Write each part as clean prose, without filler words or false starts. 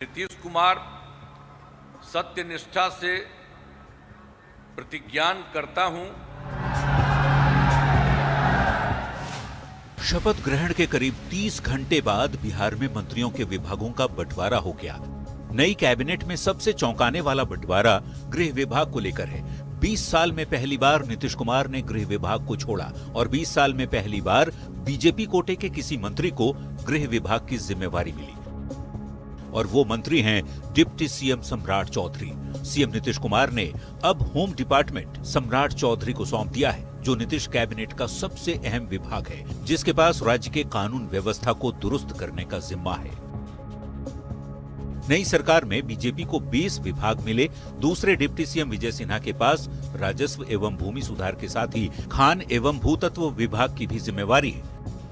नीतीश कुमार सत्यनिष्ठा से प्रतिज्ञान करता हूं। शपथ ग्रहण के करीब 30 घंटे बाद बिहार में मंत्रियों के विभागों का बंटवारा हो गया। नई कैबिनेट में सबसे चौंकाने वाला बंटवारा गृह विभाग को लेकर है। 20 साल में पहली बार नीतीश कुमार ने गृह विभाग को छोड़ा और 20 साल में पहली बार बीजेपी कोटे के किसी मंत्री को गृह विभाग की जिम्मेवारी मिली। और वो मंत्री हैं डिप्टी सीएम सम्राट चौधरी। सीएम नीतीश कुमार ने अब होम डिपार्टमेंट सम्राट चौधरी को सौंप दिया है, जो नीतीश कैबिनेट का सबसे अहम विभाग है, जिसके पास राज्य के कानून व्यवस्था को दुरुस्त करने का जिम्मा है। नई सरकार में बीजेपी को 20 विभाग मिले। दूसरे डिप्टी सीएम विजय सिन्हा के पास राजस्व एवं भूमि सुधार के साथ ही खान एवं भूतत्व विभाग की भी जिम्मेवारी है।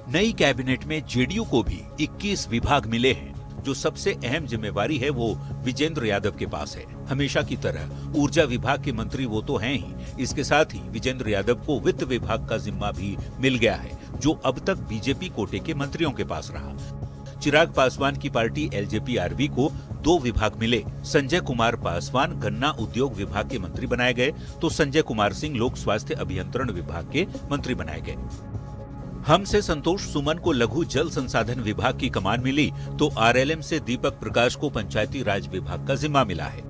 नई कैबिनेट में जेडीयू को भी 21 विभाग मिले हैं। जो सबसे अहम जिम्मेवारी है वो विजेंद्र यादव के पास है। हमेशा की तरह ऊर्जा विभाग के मंत्री वो तो हैं ही, इसके साथ ही विजेंद्र यादव को वित्त विभाग का जिम्मा भी मिल गया है, जो अब तक बीजेपी कोटे के मंत्रियों के पास रहा। चिराग पासवान की पार्टी एलजेपी-आरबी को 2 विभाग मिले। संजय कुमार पासवान गन्ना उद्योग विभाग के मंत्री बनाए गए, तो संजय कुमार सिंह लोक स्वास्थ्य अभियंत्रण विभाग के मंत्री बनाए गए। हमसे संतोष सुमन को लघु जल संसाधन विभाग की कमान मिली, तो आरएलएम से दीपक प्रकाश को पंचायती राज विभाग का जिम्मा मिला है।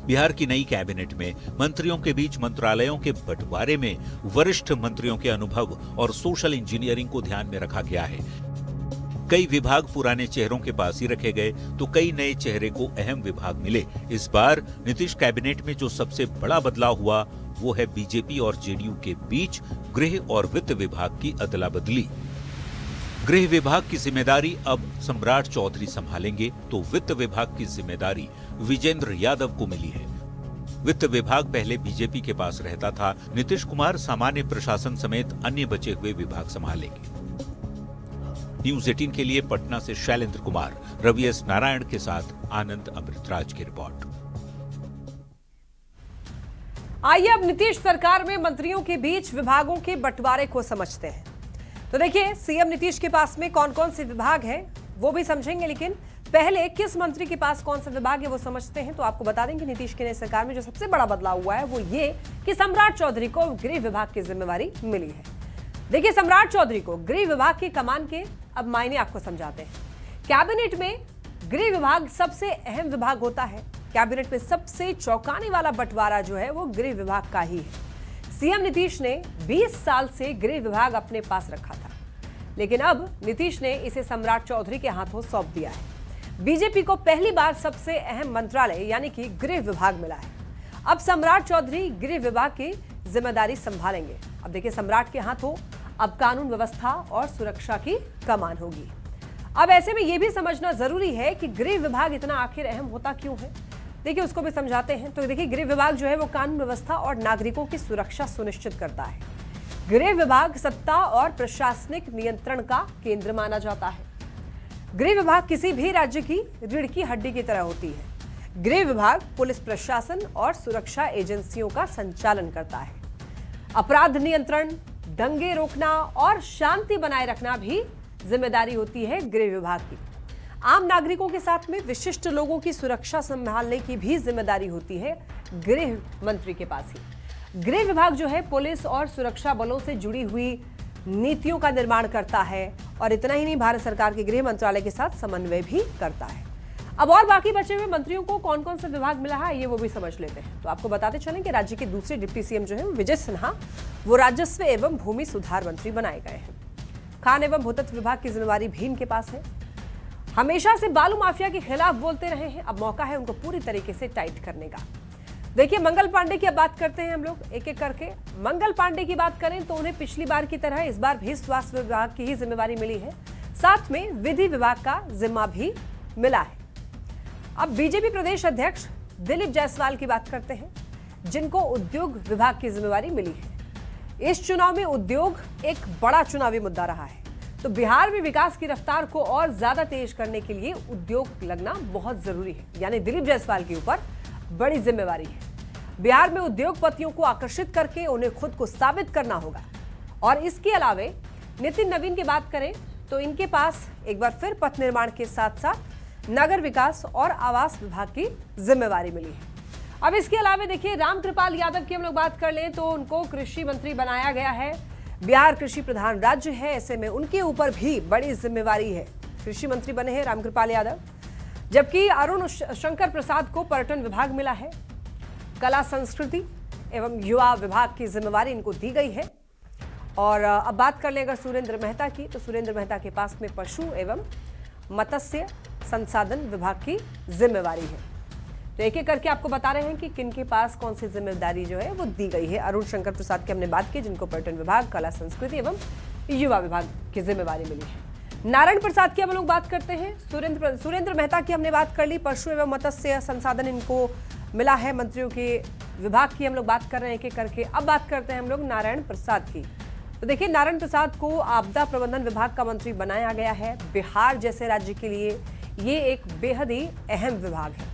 बिहार की नई कैबिनेट में मंत्रियों के बीच मंत्रालयों के बंटवारे में वरिष्ठ मंत्रियों के अनुभव और सोशल इंजीनियरिंग को ध्यान में रखा गया है। कई विभाग पुराने चेहरों के पास ही रखे गए, तो कई नए चेहरे को अहम विभाग मिले। इस बार नीतीश कैबिनेट में जो सबसे बड़ा बदलाव हुआ वो है बीजेपी और जेडीयू के बीच गृह और वित्त विभाग की अदला बदली। गृह विभाग की जिम्मेदारी अब सम्राट चौधरी संभालेंगे, तो वित्त विभाग की जिम्मेदारी विजेंद्र यादव को मिली है। वित्त विभाग पहले बीजेपी के पास रहता था। नीतीश कुमार सामान्य प्रशासन समेत अन्य बचे हुए विभाग संभालेंगे। न्यूज 18 के लिए पटना से शैलेंद्र कुमार, रवि एस नारायण के साथ आनंद अमृतराज की रिपोर्ट। आइए अब नीतीश सरकार में मंत्रियों के बीच विभागों के बंटवारे को समझते हैं। तो देखिए, सीएम नीतीश के पास में कौन कौन से विभाग हैं वो भी समझेंगे, लेकिन पहले किस मंत्री के पास कौन सा विभाग है वो समझते हैं। तो आपको बता दें कि नीतीश की नई सरकार में जो सबसे बड़ा बदलाव हुआ है वो ये कि सम्राट चौधरी को गृह विभाग की जिम्मेवारी मिली है। देखिए, सम्राट चौधरी को गृह विभाग की कमान के अब मायने आपको समझाते हैं। कैबिनेट में गृह विभाग सबसे अहम विभाग होता है। कैबिनेट में सबसे चौंकाने वाला बंटवारा जो है वो गृह विभाग का ही है। सीएम नीतीश ने 20 साल से गृह विभाग अपने पास रखा था, लेकिन अब नीतीश ने इसे सम्राट चौधरी के हाथों सौंप दिया है। बीजेपी को पहली बार सबसे अहम मंत्रालय यानी कि गृह विभाग मिला है। अब सम्राट चौधरी गृह विभाग की जिम्मेदारी संभालेंगे। अब देखिए, सम्राट के हाथों अब कानून व्यवस्था और सुरक्षा की कमान होगी। अब ऐसे में यह भी समझना जरूरी है कि गृह विभाग इतना आखिर अहम होता क्यों है। देखिए, उसको भी समझाते हैं। तो देखिए, गृह विभाग जो है वो कानून व्यवस्था और नागरिकों की सुरक्षा सुनिश्चित करता है। गृह विभाग सत्ता और प्रशासनिक नियंत्रण का केंद्र माना जाता है। गृह विभाग किसी भी राज्य की रीढ़ की हड्डी की तरह होती है। गृह विभाग पुलिस प्रशासन और सुरक्षा एजेंसियों का संचालन करता है। अपराध नियंत्रण, दंगे रोकना और शांति बनाए रखना भी जिम्मेदारी होती है गृह विभाग की। आम नागरिकों के साथ में विशिष्ट लोगों की सुरक्षा संभालने की भी जिम्मेदारी होती है गृह मंत्री के पास ही। गृह विभाग जो है पुलिस और सुरक्षा बलों से जुड़ी हुई नीतियों का निर्माण करता है, और इतना ही नहीं, भारत सरकार के गृह मंत्रालय के साथ समन्वय भी करता है। अब और बाकी बचे हुए मंत्रियों को कौन कौन सा विभाग मिला है ये वो भी समझ लेते हैं। तो आपको बताते चलें कि राज्य के दूसरे डिप्टी सीएम जो है विजय सिन्हा, वो राजस्व एवं भूमि सुधार मंत्री बनाए गए हैं। खान एवं भूतत्व विभाग की जिम्मेवारी भी इनके पास है। हमेशा से बालू माफिया के खिलाफ बोलते रहे हैं, अब मौका है उनको पूरी तरीके से टाइट करने का। देखिए, मंगल पांडे की अब बात करते हैं हम लोग एक एक करके। मंगल पांडे की बात करें तो उन्हें पिछली बार की तरह इस बार भी स्वास्थ्य विभाग की ही जिम्मेवारी मिली है, साथ में विधि विभाग का जिम्मा भी मिला है। अब बीजेपी प्रदेश अध्यक्ष दिलीप जायसवाल की बात करते हैं, जिनको उद्योग विभाग की जिम्मेवारी मिली है। इस चुनाव में उद्योग एक बड़ा चुनावी मुद्दा रहा है, तो बिहार में विकास की रफ्तार को और ज्यादा तेज करने के लिए उद्योग लगना बहुत जरूरी है। यानी दिलीप जायसवाल के ऊपर बड़ी जिम्मेवारी है। बिहार में उद्योगपतियों को आकर्षित करके उन्हें खुद को साबित करना होगा। और इसके अलावे नितिन नवीन की बात करें तो इनके पास एक बार फिर पथ निर्माण के साथ साथ नगर विकास और आवास विभाग की जिम्मेवारी मिली है। अब इसके अलावा देखिए रामकृपाल यादव की हम लोग बात कर लें तो उनको कृषि मंत्री बनाया गया है। बिहार कृषि प्रधान राज्य है, ऐसे में उनके ऊपर भी बड़ी जिम्मेवारी है। कृषि मंत्री बने हैं रामकृपाल यादव। जबकि अरुण शंकर प्रसाद को पर्यटन विभाग मिला है। कला संस्कृति एवं युवा विभाग की जिम्मेवारी इनको दी गई है। और अब बात कर लें अगर सुरेंद्र मेहता की, तो सुरेंद्र मेहता के पास में पशु एवं मत्स्य संसाधन विभाग की जिम्मेवारी है। तो एक एक करके आपको बता रहे हैं कि किन के पास कौन सी जिम्मेदारी जो है वो दी गई है। अरुण शंकर प्रसाद की हमने बात की, जिनको पर्यटन विभाग, कला संस्कृति एवं युवा विभाग की जिम्मेवारी मिली है। नारायण प्रसाद की हम लोग बात करते हैं। सुरेंद्र मेहता की हमने बात कर ली, पशु एवं मत्स्य संसाधन इनको मिला है। मंत्रियों के विभाग की हम लोग बात कर रहे हैं एक एक करके। अब बात करते हैं हम लोग नारायण प्रसाद की। तो देखिए नारायण प्रसाद को आपदा प्रबंधन विभाग का मंत्री बनाया गया है। बिहार जैसे राज्य के लिए ये एक बेहद ही अहम विभाग है।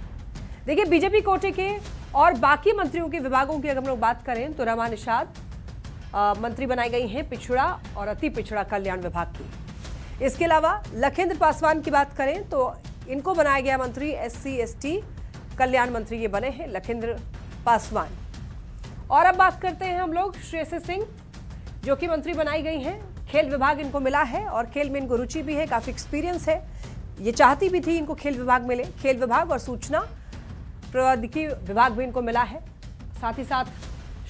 देखिए बीजेपी कोटे के और बाकी मंत्रियों के विभागों की अगर हम लोग बात करें तो रमा निषाद मंत्री बनाई गई हैं पिछड़ा और अति पिछड़ा कल्याण विभाग की। इसके अलावा लखेंद्र पासवान की बात करें तो इनको बनाया गया मंत्री SC ST कल्याण मंत्री ये बने हैं लखेंद्र पासवान। और अब बात करते हैं हम लोग श्रेयसी सिंह, जो कि मंत्री बनाई गई हैं। खेल विभाग इनको मिला है और खेल में इनको रुचि भी है, काफी एक्सपीरियंस है। ये चाहती भी थी इनको खेल विभाग मिले। खेल विभाग और सूचना प्रौद्योगिकी विभाग भी इनको मिला है। साथ ही साथ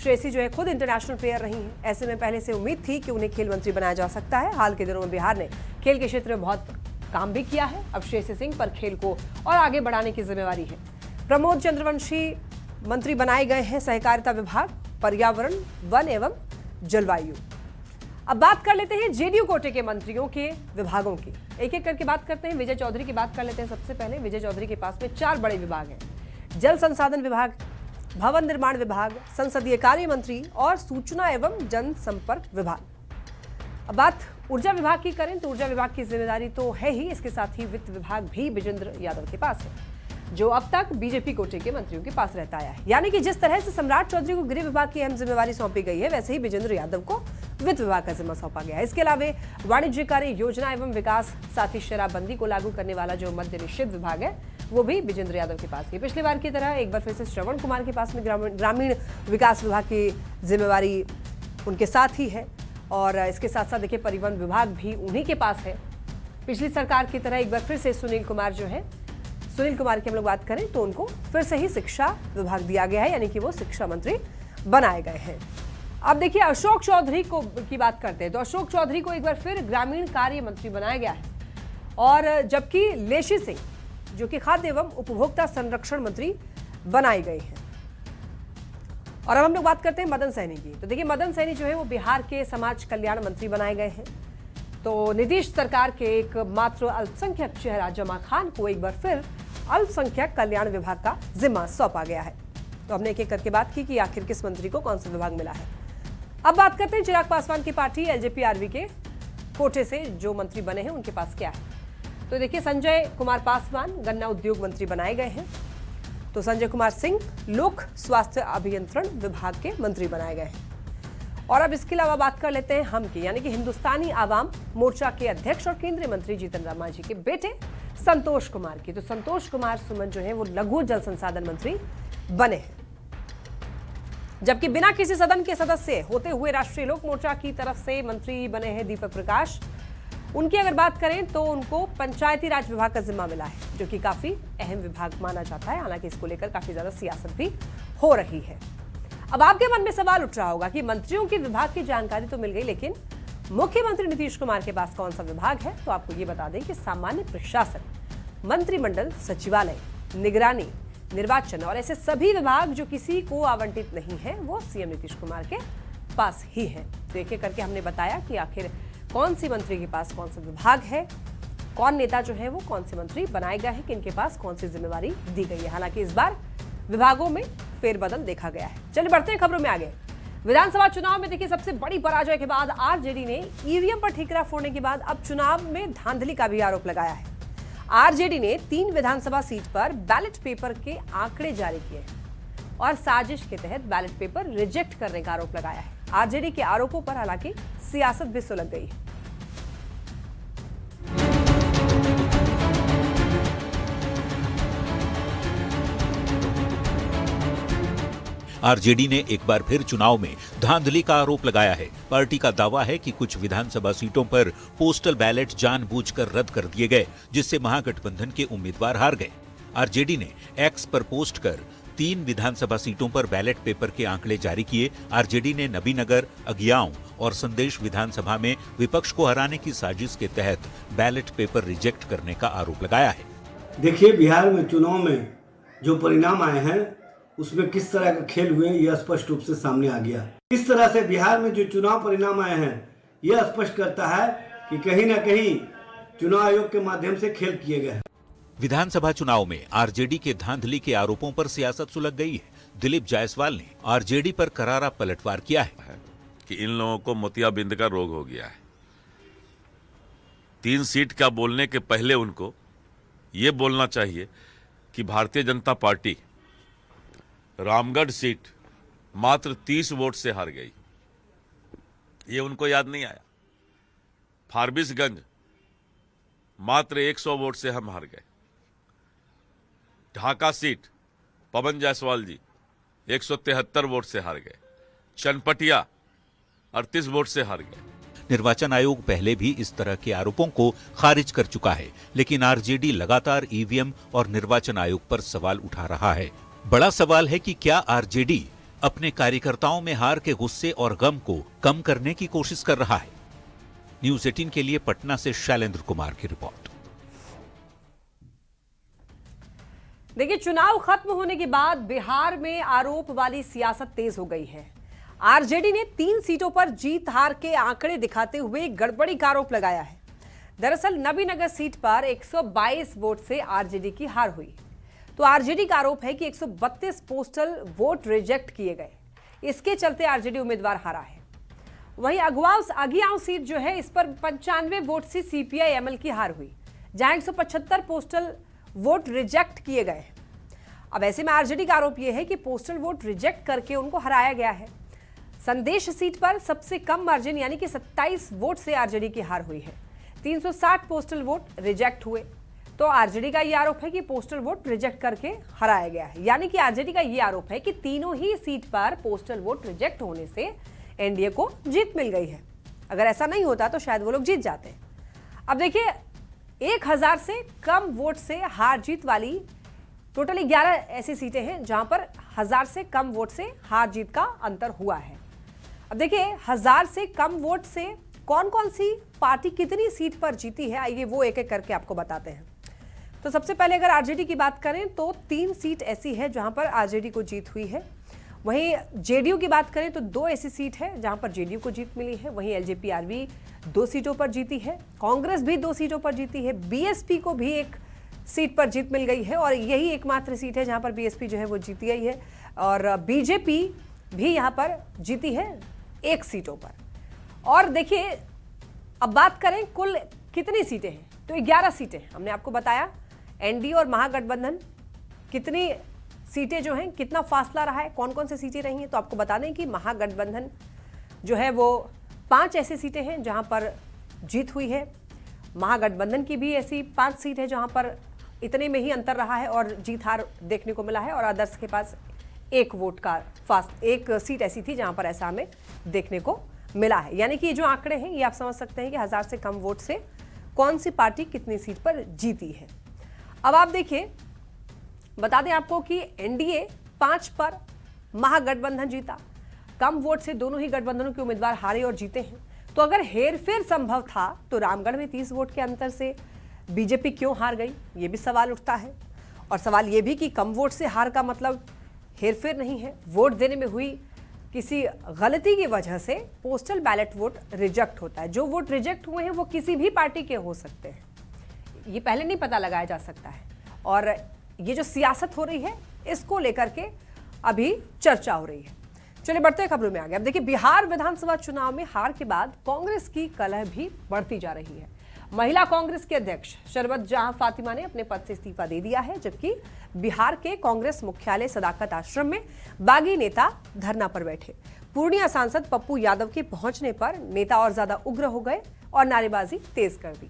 श्रेयसी जो है खुद इंटरनेशनल प्लेयर रही हैं, ऐसे में पहले से उम्मीद थी कि उन्हें खेल मंत्री बनाया जा सकता है। हाल के दिनों में बिहार ने खेल के क्षेत्र में बहुत काम भी किया है। अब श्रेयसी सिंह पर खेल को और आगे बढ़ाने की जिम्मेवारी है। प्रमोद चंद्रवंशी मंत्री बनाए गए हैं सहकारिता विभाग, पर्यावरण, वन एवं जलवायु। अब बात कर लेते हैं जेडीयू कोटे के मंत्रियों के विभागों की। एक एक करके बात करते हैं। विजय चौधरी की बात कर लेते हैं। सबसे पहले विजय चौधरी के पास में 4 बड़े विभाग हैं। जल संसाधन विभाग, भवन निर्माण विभाग, संसदीय कार्य मंत्री और सूचना एवं जनसंपर्क विभाग। अब बात ऊर्जा विभाग की करें तो ऊर्जा विभाग की जिम्मेदारी तो है ही, इसके साथ ही वित्त विभाग भी विजेंद्र यादव के पास है, जो अब तक बीजेपी कोटे के मंत्रियों के पास रहता आया है। यानी कि जिस तरह से सम्राट चौधरी को गृह विभाग की अहम जिम्मेवारी सौंपी गई है, वैसे ही विजेंद्र यादव को वित्त विभाग का जिम्मा सौंपा गया है। इसके अलावा वाणिज्य कार्य, योजना एवं विकास, साथ ही शराबबंदी को लागू करने वाला जो मद्य निषेध विभाग है वो भी विजेंद्र यादव के पास है। पिछली बार की तरह एक बार फिर से श्रवण कुमार के पास में ग्रामीण विकास विभाग की जिम्मेवारी उनके साथ ही है। और इसके साथ साथ देखिए परिवहन विभाग भी उन्हीं के पास है। पिछली सरकार की तरह एक बार फिर से सुनील कुमार की हम लोग बात करें तो उनको फिर से ही शिक्षा विभाग दिया गया है, यानी कि वो शिक्षा मंत्री बनाए गए हैं। अब देखिए अशोक चौधरी की बात करते हैं तो अशोक चौधरी को एक बार फिर ग्रामीण कार्य मंत्री बनाया गया है। और जबकि लेशी सिंह जो कि खाद्य एवं उपभोक्ता संरक्षण मंत्री बनाए गए हैं। और अब हम लोग बात करते हैं मदन सहनी की। तो देखिए मदन सहनी जो है वो बिहार के समाज कल्याण मंत्री बनाए गए हैं। तो नीतीश सरकार के एक मात्र अल्पसंख्यक चेहरा जमा खान को एक बार फिर अल्पसंख्यक कल्याण विभाग का जिम्मा सौंपा गया है। तो हमने एक एक करके बात की कि आखिर किस मंत्री को कौन सा विभाग मिला है। अब बात करते हैं चिराग पासवान की पार्टी LJP-RV के कोटे से जो मंत्री बने हैं उनके पास क्या है। तो देखिए संजय कुमार पासवान गन्ना उद्योग मंत्री बनाए गए हैं। तो संजय कुमार सिंह लोक स्वास्थ्य अभियंत्रण विभाग के मंत्री बनाए गए हैं। और अब इसके अलावा बात कर लेते हैं हम की, यानी कि हिंदुस्तानी आवाम मोर्चा के अध्यक्ष और केंद्रीय मंत्री जीतन राम मांझी के बेटे संतोष कुमार की। तो संतोष कुमार सुमन जो है वो लघु जल संसाधन मंत्री बने हैं। जबकि बिना किसी सदन के सदस्य होते हुए राष्ट्रीय लोक मोर्चा की तरफ से मंत्री बने हैं दीपक प्रकाश। उनकी अगर बात करें तो उनको पंचायती राज विभाग का जिम्मा मिला है, जो कि काफी अहम विभाग माना जाता है। हालांकि इसको लेकर काफी ज्यादा सियासत भी हो रही है। अब आपके मन में सवाल उठ रहा होगा कि मंत्रियों के विभाग की जानकारी तो मिल गई, लेकिन मुख्यमंत्री नीतीश कुमार के पास कौन सा विभाग है। तो आपको ये बता दें कि सामान्य प्रशासन, मंत्रिमंडल, सचिवालय, निगरानी, निर्वाचन और ऐसे सभी विभाग जो किसी को आवंटित नहीं है वो सीएम नीतीश कुमार के पास ही है। तो एक एक करके हमने बताया कि आखिर कौन सी मंत्री के पास कौन सा विभाग है, कौन नेता जो है वो कौन से मंत्री बनाए गए हैं, किनके पास कौन सी जिम्मेवारी दी गई है। हालांकि इस बार विभागों में फेरबदल देखा गया है। चलिए बढ़ते हैं खबरों में आगे। विधानसभा चुनाव में देखिए सबसे बड़ी पराजय के बाद आरजेडी ने ईवीएम पर ठीकरा फोड़ने के बाद अब चुनाव में धांधली का भी आरोप लगाया है। आरजेडी ने 3 विधानसभा सीट पर बैलेट पेपर के आंकड़े जारी किए और साजिश के तहत बैलेट पेपर रिजेक्ट करने का आरोप लगाया है। आरजेडी के आरोपों पर हालांकि सियासत भी सुलग गई है। आरजेडी ने एक बार फिर चुनाव में धांधली का आरोप लगाया है। पार्टी का दावा है कि कुछ विधानसभा सीटों पर पोस्टल बैलेट जानबूझकर रद्द कर दिए गए, जिससे महागठबंधन के उम्मीदवार हार गए। आरजेडी ने एक्स पर पोस्ट कर 3 विधानसभा सीटों पर बैलेट पेपर के आंकड़े जारी किए। आरजेडी ने नबीनगर, अगियाओं और संदेश विधानसभा में विपक्ष को हराने की साजिश के तहत बैलेट पेपर रिजेक्ट करने का आरोप लगाया है। देखिए, बिहार में चुनाव में जो परिणाम आए हैं उसमें किस तरह का खेल हुए यह स्पष्ट रूप से सामने आ गया। इस तरह से बिहार में जो चुनाव परिणाम आए हैं यह स्पष्ट करता है कि कहीं न कहीं चुनाव आयोग के माध्यम से खेल किए गए हैं। विधानसभा चुनाव में आरजेडी के धांधली के आरोपों पर सियासत सुलग गई है। दिलीप जायसवाल ने आरजेडी पर करारा पलटवार किया है कि इन लोगों को मोतियाबिंद का रोग हो गया है। 3 सीट का बोलने के पहले उनको ये बोलना चाहिए कि भारतीय जनता पार्टी रामगढ़ सीट मात्र 30 वोट से हार गई। ये उनको याद नहीं आया। फारबिसगंज मात्र 100 वोट से हम हार गए। ढाका सीट पवन जायसवाल जी 173 वोट से हार गए। चनपटिया 38 वोट से हार गए। निर्वाचन आयोग पहले भी इस तरह के आरोपों को खारिज कर चुका है, लेकिन आरजेडी लगातार ईवीएम और निर्वाचन आयोग पर सवाल उठा रहा है। बड़ा सवाल है कि क्या आरजेडी अपने कार्यकर्ताओं में हार के गुस्से और गम को कम करने की कोशिश कर रहा है। न्यूज़ 18 के लिए पटना से शैलेंद्र कुमार की रिपोर्ट। देखिए, चुनाव खत्म होने के बाद बिहार में आरोप वाली सियासत तेज हो गई है। आरजेडी ने 3 सीटों पर जीत हार के आंकड़े दिखाते हुए गड़बड़ी का आरोप लगाया है। दरअसल नबीनगर सीट पर 122 वोट से आरजेडी की हार हुई। तो आरजेडी का आरोप है कि 132 पोस्टल वोट रिजेक्ट किए गए। इसके चलते आरजेडी उम्मीदवार हारा है। वहीं अगियाओं सीट जो है, इस पर 95 वोट से सीपीआई एमएल की हार हुई, जहां 175 पोस्टल वोट रिजेक्ट किए गए। अब ऐसे में आरजेडी का आरोप यह है कि पोस्टल वोट रिजेक्ट करके उनको हराया गया है। संदेश सीट पर सबसे कम मार्जिन यानी कि 27 वोट से आरजेडी की हार हुई है। 360 पोस्टल वोट रिजेक्ट हुए। तो आरजेडी का यह आरोप है कि पोस्टल वोट रिजेक्ट करके हराया गया है। यानी कि आरजेडी का यह आरोप है कि तीनों ही सीट पर पोस्टल वोट रिजेक्ट होने से एनडीए को जीत मिल गई है। अगर ऐसा नहीं होता तो शायद वो लोग जीत जाते। अब देखिए, 1000 से कम वोट से हार जीत वाली टोटल 11 ऐसी सीटें हैं जहां पर 1000 से कम वोट से हार जीत का अंतर हुआ है। अब देखिए, 1000 से कम वोट से कौन कौन सी पार्टी कितनी सीट पर जीती है, आइए वो एक एक करके आपको बताते हैं। तो सबसे पहले अगर आरजेडी की बात करें तो 3 सीट ऐसी है जहां पर आरजेडी को जीत हुई है। वहीं जेडीयू की बात करें तो 2 ऐसी सीट है जहां पर जेडीयू को जीत मिली है। वहीं एलजेपी-आरवी 2 सीटों पर जीती है। कांग्रेस भी 2 सीटों पर जीती है। बीएसपी को भी 1 सीट पर जीत मिल गई है और यही एकमात्र सीट है जहां पर बीएसपी जो है वो जीती गई है। और बीजेपी भी यहां पर जीती है 1 सीटों पर। और देखिए, अब बात करें कुल कितनी सीटें हैं तो 11 सीटें हमने आपको बताया। एनडीए और महागठबंधन कितनी सीटें जो हैं, कितना फासला रहा है, कौन कौन सी सीटें रही हैं, तो आपको बता दें कि महागठबंधन जो है वो 5 ऐसी सीटें हैं जहां पर जीत हुई है। महागठबंधन की भी ऐसी 5 सीट है जहां पर इतने में ही अंतर रहा है और जीत हार देखने को मिला है। और आदर्श के पास 1 वोट का 1 सीट ऐसी थी जहां पर ऐसा हमें देखने को मिला है। यानी कि ये जो आंकड़े हैं ये आप समझ सकते हैं कि 1000 से कम वोट से कौन सी पार्टी कितनी सीट पर जीती है। अब आप देखिए, बता दें आपको कि एनडीए 5 पर, महागठबंधन जीता। कम वोट से दोनों ही गठबंधनों के उम्मीदवार हारे और जीते हैं। तो अगर हेरफेर संभव था तो रामगढ़ में 30 वोट के अंतर से बीजेपी क्यों हार गई, ये भी सवाल उठता है। और सवाल ये भी कि कम वोट से हार का मतलब हेरफेर नहीं है। वोट देने में हुई किसी गलती की वजह से पोस्टल बैलेट वोट रिजेक्ट होता है। जो वोट रिजेक्ट हुए हैं वो किसी भी पार्टी के हो सकते हैं, ये पहले नहीं पता लगाया जा सकता है। और ये जो सियासत हो रही है इसको लेकर के अभी चर्चा हो रही है। चलिए बढ़ते खबरों में आगे। अब देखिए, बिहार विधानसभा चुनाव में हार के बाद कांग्रेस की कलह भी बढ़ती जा रही है। महिला कांग्रेस के अध्यक्ष शरबत जहां फातिमा ने अपने पद से इस्तीफा दे दिया है, जबकि बिहार के कांग्रेस मुख्यालय सदाकत आश्रम में बागी नेता धरना पर बैठे। पूर्णिया सांसद पप्पू यादव के पहुंचने पर नेता और ज्यादा उग्र हो गए और नारेबाजी तेज कर दी।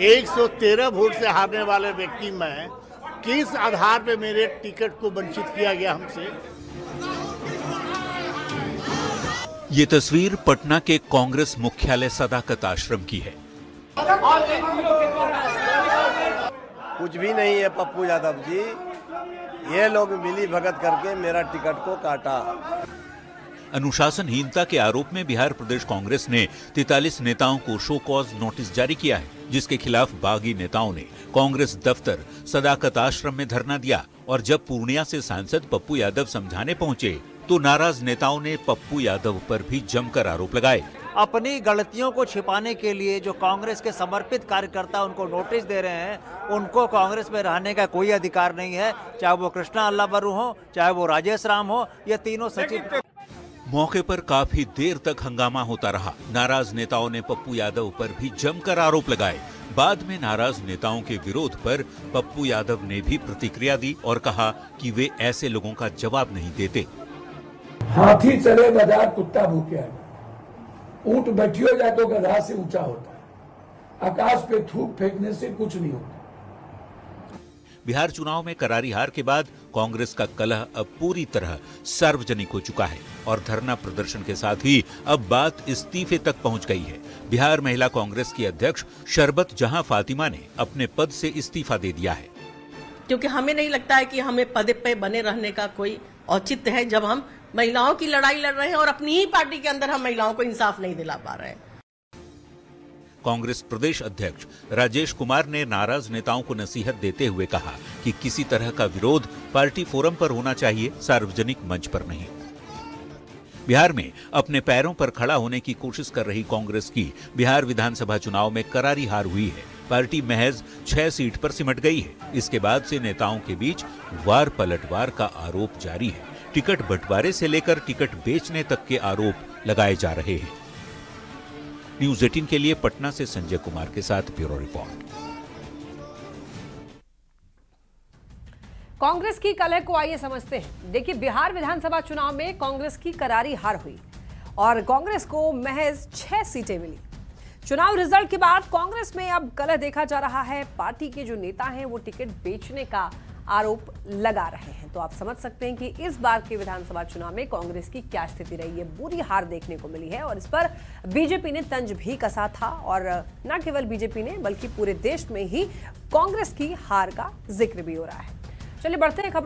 113 वोट से हारने वाले व्यक्ति मैं किस आधार पे मेरे टिकट को वंचित किया गया हमसे। ये तस्वीर पटना के कांग्रेस मुख्यालय सदाकत आश्रम की है। कुछ भी नहीं है पप्पू यादव जी, ये लोग मिली भगत करके मेरा टिकट को काटा। अनुशासनहीनता के आरोप में बिहार प्रदेश कांग्रेस ने 43 नेताओं को शो कॉज नोटिस जारी किया है, जिसके खिलाफ बागी नेताओं ने कांग्रेस दफ्तर सदाकत आश्रम में धरना दिया। और जब पूर्णिया से सांसद पप्पू यादव समझाने पहुंचे तो नाराज नेताओं ने पप्पू यादव पर भी जमकर आरोप लगाए। अपनी गलतियों को छिपाने के लिए जो कांग्रेस के समर्पित कार्यकर्ता उनको नोटिस दे रहे हैं, उनको कांग्रेस में रहने का कोई अधिकार नहीं है, चाहे वो कृष्णा अल्लाबरू हो, चाहे वो राजेश राम हो, ये तीनों सचिव। मौके पर काफी देर तक हंगामा होता रहा। नाराज नेताओं ने पप्पू यादव पर भी जमकर आरोप लगाए। बाद में नाराज नेताओं के विरोध पर पप्पू यादव ने भी प्रतिक्रिया दी और कहा कि वे ऐसे लोगों का जवाब नहीं देते। हाथी चले बाजार कुत्ता भूखे आए, ऊंट बैठियो जाए तो गधा से ऊंचा होता है, आकाश पे थूक फेंकने से कुछ नहीं होता। बिहार चुनाव में करारी हार के बाद कांग्रेस का कलह अब पूरी तरह सार्वजनिक हो चुका है और धरना प्रदर्शन के साथ ही अब बात इस्तीफे तक पहुंच गई है। बिहार महिला कांग्रेस की अध्यक्ष शरबत जहां फातिमा ने अपने पद से इस्तीफा दे दिया है, क्योंकि हमें नहीं लगता है कि हमें पद पे बने रहने का कोई औचित्य है जब हम महिलाओं की लड़ाई लड़ रहे हैं और अपनी ही पार्टी के अंदर हम महिलाओं को इंसाफ नहीं दिला पा रहे हैं। कांग्रेस प्रदेश अध्यक्ष राजेश कुमार ने नाराज नेताओं को नसीहत देते हुए कहा कि किसी तरह का विरोध पार्टी फोरम पर होना चाहिए, सार्वजनिक मंच पर नहीं। बिहार में अपने पैरों पर खड़ा होने की कोशिश कर रही कांग्रेस की बिहार विधानसभा चुनाव में करारी हार हुई है। पार्टी महज 6 सीट पर सिमट गई है। इसके बाद से नेताओं के बीच वार पलटवार का आरोप जारी है। टिकट बंटवारे से लेकर टिकट बेचने तक के आरोप लगाए जा रहे हैं। न्यूज़ 18 के लिए पटना से संजय कुमार के साथ ब्यूरो रिपोर्ट। कांग्रेस की कलह को आइए समझते हैं। देखिए, बिहार विधानसभा चुनाव में कांग्रेस की करारी हार हुई और कांग्रेस को महज 6 सीटें मिली। चुनाव रिजल्ट के बाद कांग्रेस में अब कलह देखा जा रहा है। पार्टी के जो नेता हैं वो टिकट बेचने का आरोप लगा रहे हैं। तो आप समझ सकते हैं कि इस बार के विधानसभा चुनाव में कांग्रेस की क्या स्थिति रही है। बुरी हार देखने को मिली है और इस पर बीजेपी ने तंज भी कसा था और न केवल बीजेपी ने बल्कि पूरे देश में ही कांग्रेस की हार का जिक्र भी हो रहा है। चलिए बढ़ते हैं खबर